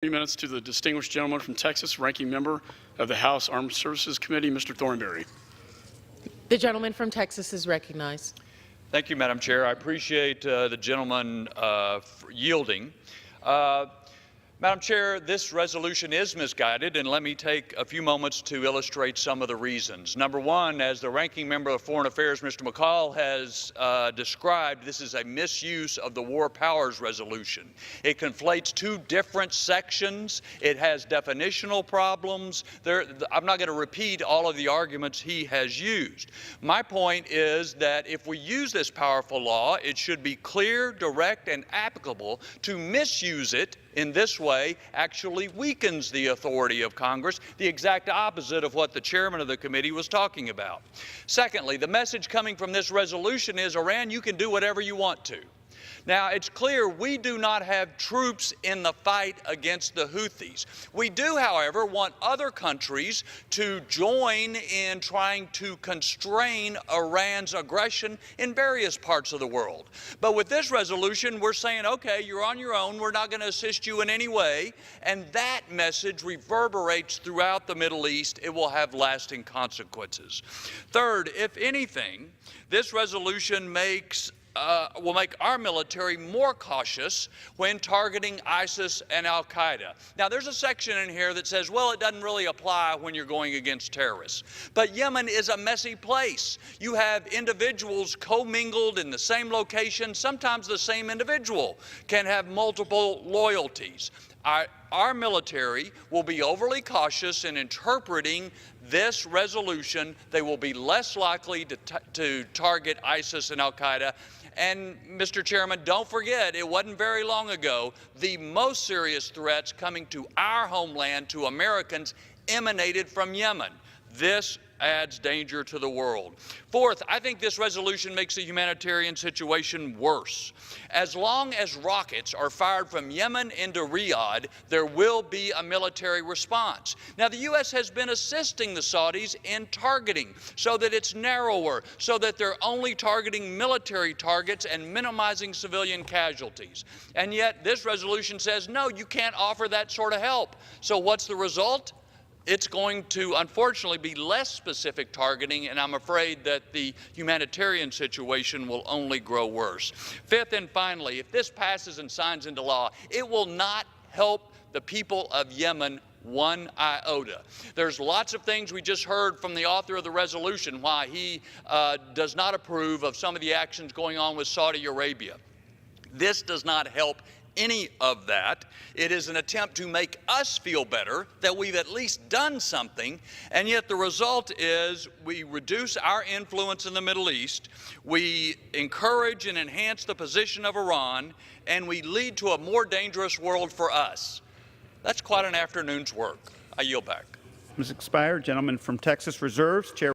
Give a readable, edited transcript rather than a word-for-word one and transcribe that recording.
3 minutes to the distinguished gentleman from Texas, ranking member of the House Armed Services Committee, Mr. Thornberry. The gentleman from Texas is recognized. Thank you, Madam Chair. I appreciate the gentleman yielding. Madam Chair, this resolution is misguided, and let me take a few moments to illustrate some of the reasons. Number one, as the ranking member of Foreign Affairs, Mr. McCall, has described, this is a misuse of the War Powers Resolution. It conflates two different sections. It has definitional problems. I'm not going to repeat all of the arguments he has used. My point is that if we use this powerful law, it should be clear, direct, and applicable. To misuse it in this way actually weakens the authority of Congress, the exact opposite of what the chairman of the committee was talking about. Secondly, the message coming from this resolution is, Iran, you can do whatever you want to. Now, it's clear we do not have troops in the fight against the Houthis. We do, however, want other countries to join in trying to constrain Iran's aggression in various parts of the world. But with this resolution, we're saying, okay, you're on your own. We're not going to assist you in any way. And that message reverberates throughout the Middle East. It will have lasting consequences. Third, if anything, this resolution will make our military more cautious when targeting ISIS and al-Qaeda. Now, there's a section in here that says, well, it doesn't really apply when you're going against terrorists. But Yemen is a messy place. You have individuals commingled in the same location. Sometimes the same individual can have multiple loyalties. Our military will be overly cautious in interpreting this resolution. They will be less likely to target ISIS and al-Qaeda. And, Mr. Chairman, don't forget, it wasn't very long ago, the most serious threats coming to our homeland, to Americans, emanated from Yemen. This adds danger to the world. Fourth, I think this resolution makes the humanitarian situation worse. As long as rockets are fired from Yemen into Riyadh, there will be a military response. Now, the U.S. has been assisting the Saudis in targeting so that it's narrower, so that they're only targeting military targets and minimizing civilian casualties. And yet, this resolution says, no, you can't offer that sort of help. So what's the result? It's going to, unfortunately, be less specific targeting, and I'm afraid that the humanitarian situation will only grow worse. Fifth and finally, if this passes and signs into law, it will not help the people of Yemen one iota. There's lots of things we just heard from the author of the resolution, why he does not approve of some of the actions going on with Saudi Arabia. This does not help any of that. It is an attempt to make us feel better that we've at least done something, and yet the result is we reduce our influence in the Middle East, we encourage and enhance the position of Iran, and we lead to a more dangerous world for us. That's quite an afternoon's work. I yield back. Ms. Expired, gentleman from Texas reserves. Chair